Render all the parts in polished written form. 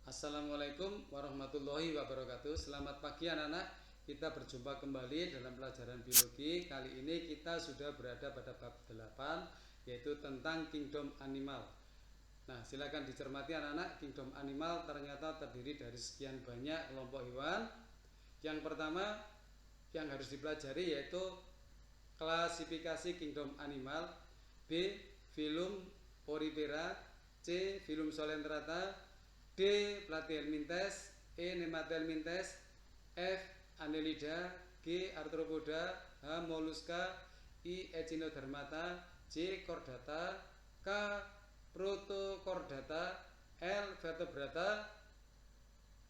Assalamualaikum warahmatullahi wabarakatuh. Selamat pagi anak-anak. Kita berjumpa kembali dalam pelajaran biologi. Kali ini kita sudah berada pada bab 8, yaitu tentang kingdom animal. Nah, silakan dicermati anak-anak. Kingdom animal ternyata terdiri dari sekian banyak kelompok hewan. Yang pertama yang harus dipelajari yaitu klasifikasi kingdom animal. B. Filum Porifera. C. Filum Coelenterata. D. Platyhelminthes. E. Nemathelminthes. F. Annelida. G. Arthropoda. H. Mollusca. I. Echinodermata. J. Chordata. K. Protochordata. L. Vertebrata.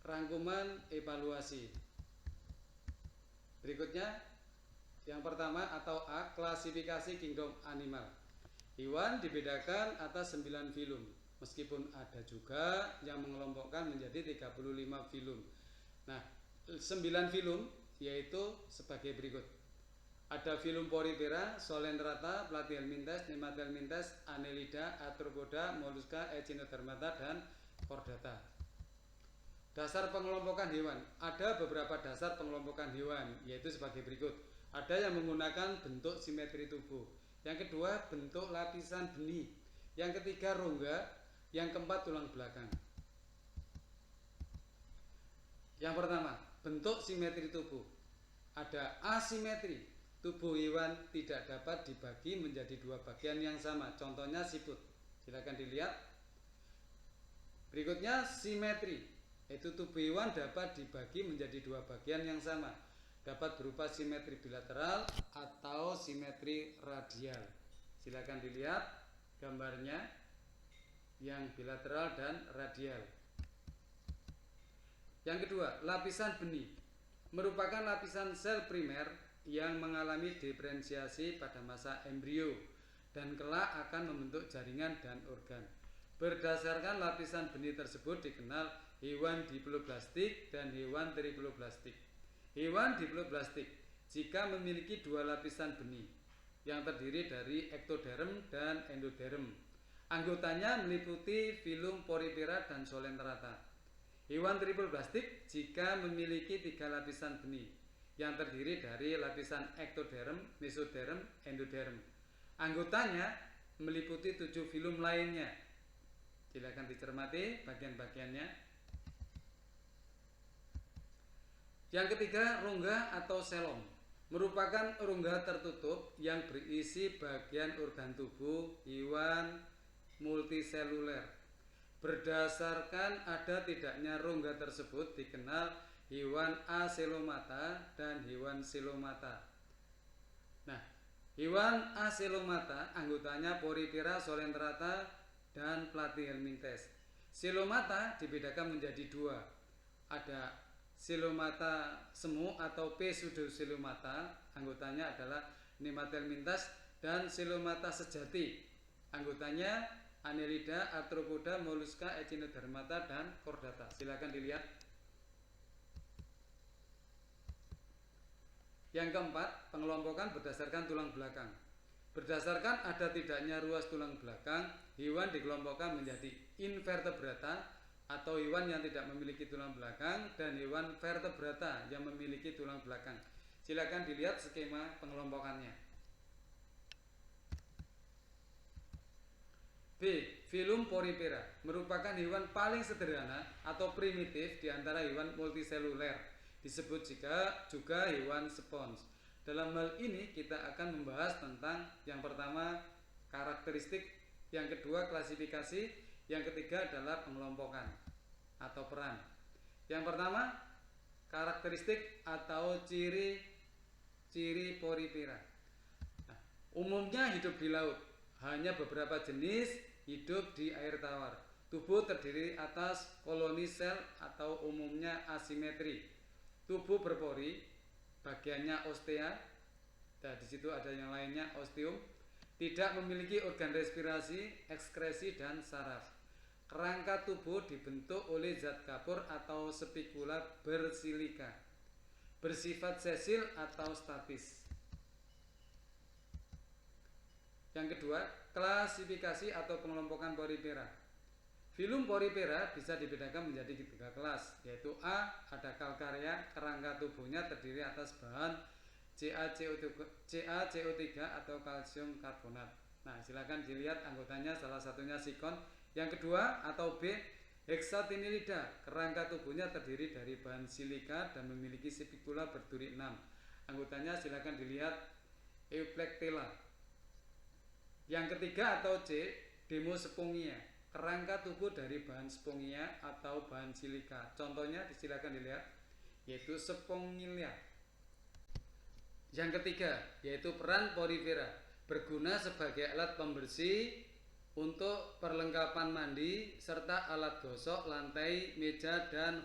Rangkuman evaluasi. Berikutnya yang pertama atau A, klasifikasi kingdom animal. Hewan dibedakan atas 9 filum, meskipun ada juga yang mengelompokkan menjadi 35 filum. Nah, 9 filum yaitu sebagai berikut. Ada filum Porifera, Coelenterata, Platyhelminthes, Nemathelminthes, Annelida, Arthropoda, Mollusca, Echinodermata, dan Chordata. Dasar pengelompokan hewan. Ada beberapa dasar pengelompokan hewan, yaitu sebagai berikut. Ada yang menggunakan bentuk simetri tubuh. Yang kedua, bentuk lapisan benih. Yang ketiga, rongga. Yang keempat, tulang belakang. Yang pertama, bentuk simetri tubuh. Ada asimetri. Tubuh hewan tidak dapat dibagi menjadi dua bagian yang sama. Contohnya siput. Silakan dilihat. Berikutnya, simetri. Yaitu tubuh hewan dapat dibagi menjadi dua bagian yang sama. Dapat berupa simetri bilateral atau simetri radial. Silakan dilihat gambarnya yang bilateral dan radial. Yang kedua, lapisan benih merupakan lapisan sel primer yang mengalami diferensiasi pada masa embrio dan kelak akan membentuk jaringan dan organ. Berdasarkan lapisan benih tersebut dikenal hewan diploblastik dan hewan triploblastik. Hewan diploblastik jika memiliki dua lapisan benih yang terdiri dari ektoderm dan endoderm. Anggotanya meliputi filum Porifera dan Coelenterata. Hewan triploblastik jika memiliki tiga lapisan benih yang terdiri dari lapisan ektoderm, mesoderm, endoderm. Anggotanya meliputi 7 filum lainnya. Silakan dicermati bagian-bagiannya. Yang ketiga, rongga atau selom merupakan rongga tertutup yang berisi bagian organ tubuh hewan multiseluler. Berdasarkan ada tidaknya rongga tersebut dikenal hewan acelomata dan hewan celomata. Nah, hewan acelomata anggotanya Porifera, Coelenterata, dan Platyhelminthes. Celomata dibedakan menjadi dua. Ada Celomata semu atau Pseudocelomata, anggotanya adalah Nemathelminthes, dan Celomata sejati, anggotanya Annelida, Arthropoda, Mollusca, Echinodermata, dan Chordata. Silakan dilihat. Yang keempat, pengelompokan berdasarkan tulang belakang. Berdasarkan ada tidaknya ruas tulang belakang, hewan dikelompokkan menjadi invertebrata atau hewan yang tidak memiliki tulang belakang dan hewan vertebrata yang memiliki tulang belakang. Silakan dilihat skema pengelompokannya. B. Filum Porifera merupakan hewan paling sederhana atau primitif di antara hewan multiseluler. Disebut juga hewan spons. Dalam hal ini kita akan membahas tentang yang pertama karakteristik, yang kedua klasifikasi, yang ketiga adalah pengelompokan atau peran. Yang pertama, karakteristik atau ciri-ciri Porifera. Nah, umumnya hidup di laut. Hanya beberapa jenis hidup di air tawar. Tubuh terdiri atas koloni sel atau umumnya asimetri. Tubuh berpori, bagiannya ostea. Nah, di situ ada yang lainnya, osteum. Tidak memiliki organ respirasi, ekskresi, dan saraf. Kerangka tubuh dibentuk oleh zat kapur atau spikula bersilika. Bersifat sesil atau statis. Yang kedua, klasifikasi atau pengelompokan Porifera. Filum porifera bisa dibedakan menjadi 3 kelas, yaitu A. Ada kalkarya, kerangka tubuhnya terdiri atas bahan CaCO3 atau kalsium karbonat. Nah, silakan dilihat anggotanya, salah satunya sikon. Yang kedua atau B. Hexatinilida, kerangka tubuhnya terdiri dari bahan silika dan memiliki spikula berduri 6. Anggotanya silakan dilihat Euplectella. Yang ketiga atau C. Demospongia, kerangka tubuh dari bahan spongia atau bahan silika. Contohnya silakan dilihat, yaitu spongilia. Yang ketiga yaitu peran porifera, berguna sebagai alat pembersih untuk perlengkapan mandi serta alat gosok lantai, meja, dan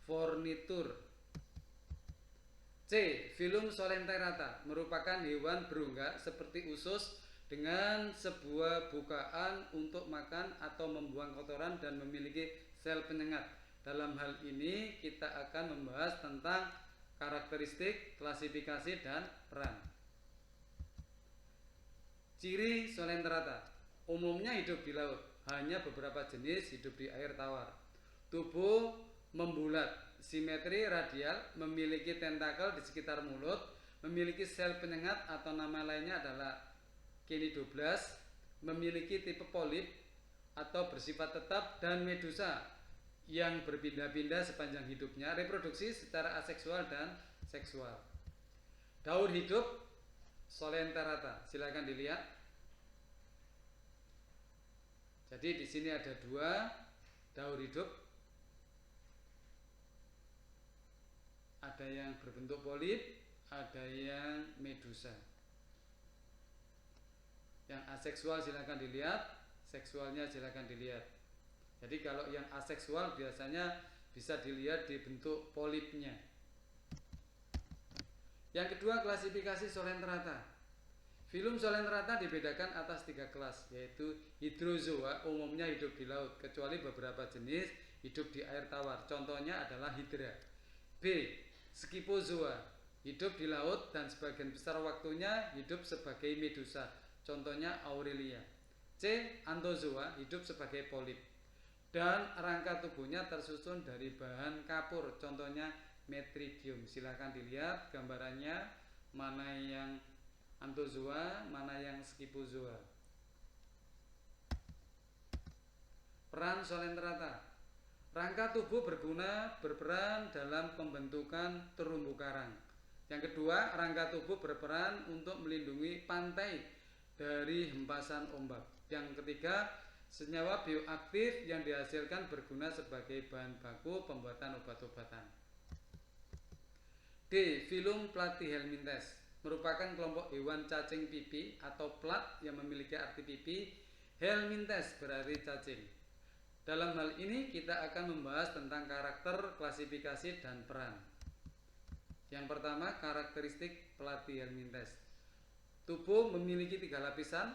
fornitur. C. Filum solenterata, merupakan hewan berunggak seperti usus dengan sebuah bukaan untuk makan atau membuang kotoran dan memiliki sel penyengat. Dalam hal ini kita akan membahas tentang karakteristik, klasifikasi, dan peran. Ciri solenterata, umumnya hidup di laut, hanya beberapa jenis hidup di air tawar. Tubuh membulat, simetri radial, memiliki tentakel di sekitar mulut, memiliki sel penyengat atau nama lainnya adalah Kinidoblas, memiliki tipe polip atau bersifat tetap, dan medusa yang berpindah-pindah sepanjang hidupnya, reproduksi secara aseksual dan seksual. Daur hidup solenterata, silakan dilihat. Jadi di sini ada 2 daur hidup, ada yang berbentuk polip, ada yang medusa. Yang aseksual silakan dilihat, seksualnya silakan dilihat. Jadi kalau yang aseksual biasanya bisa dilihat di bentuk polipnya. Yang kedua, klasifikasi solenterata. Filum solenterata dibedakan atas 3 kelas, yaitu hidrozoa, umumnya hidup di laut, kecuali beberapa jenis hidup di air tawar. Contohnya adalah hidra. B. Scyphozoa, hidup di laut dan sebagian besar waktunya hidup sebagai medusa. Contohnya Aurelia. C. Anthozoa, hidup sebagai polip dan rangka tubuhnya tersusun dari bahan kapur. Contohnya Metridium. Silakan dilihat gambarannya, mana yang Anthozoa, mana yang Scyphozoa. Peran solenterata, rangka tubuh berperan dalam pembentukan terumbu karang. Yang kedua, rangka tubuh berperan untuk melindungi pantai dari hempasan ombak. Yang ketiga, senyawa bioaktif yang dihasilkan berguna sebagai bahan baku pembuatan obat-obatan. D. Filum Platyhelminthes, merupakan kelompok hewan cacing pipi atau plat yang memiliki arti pipi. Helminthes berarti cacing. Dalam hal ini kita akan membahas tentang karakter, klasifikasi, dan peran. Yang pertama, karakteristik Platyhelminthes. Tubuh memiliki 3 lapisan.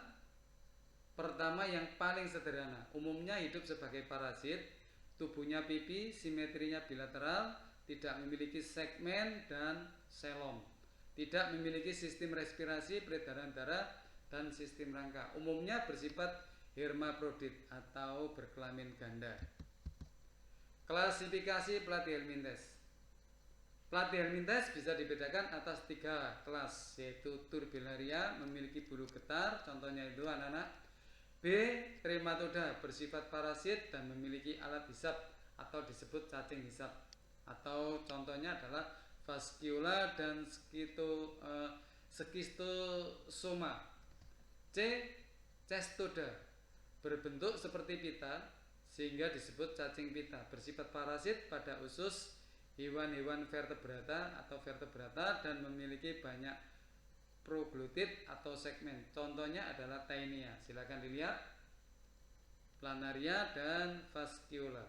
Pertama, yang paling sederhana, umumnya hidup sebagai parasit. Tubuhnya pipi, simetrinya bilateral, tidak memiliki segmen dan selom, tidak memiliki sistem respirasi, peredaran darah, dan sistem rangka. Umumnya bersifat hermaprodit atau berkelamin ganda. Klasifikasi Platyhelminthes. Platyhelminthes bisa dibedakan atas 3 kelas, yaitu Turbellaria, memiliki bulu getar, contohnya itu anak-anak. B. Trematoda, bersifat parasit dan memiliki alat hisap atau disebut cacing hisap, atau contohnya adalah Fasciola dan Schistosoma. C. Cestoda, berbentuk seperti pita sehingga disebut cacing pita, bersifat parasit pada usus hewan-hewan vertebrata atau vertebrata dan memiliki banyak proglotit atau segmen. Contohnya adalah Taenia. Silakan dilihat, Planaria dan Fasciola.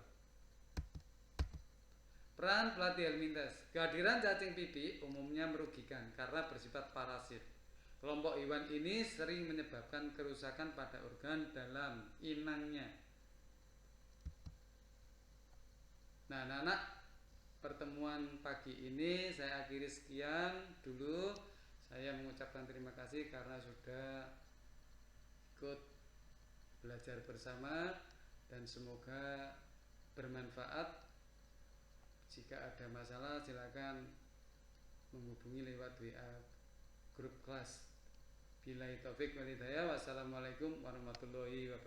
Peran Platyhelminthes. Kehadiran cacing pipi umumnya merugikan karena bersifat parasit. Kelompok hewan ini sering menyebabkan kerusakan pada organ dalam inangnya. Nah, anak-anak, pertemuan pagi ini saya akhiri sekian dulu. Saya mengucapkan terima kasih karena sudah ikut belajar bersama, dan semoga bermanfaat. Jika ada masalah silakan menghubungi lewat WA grup kelas. Billahi taufik wal hidayah. Wassalamualaikum warahmatullahi wabarakatuh.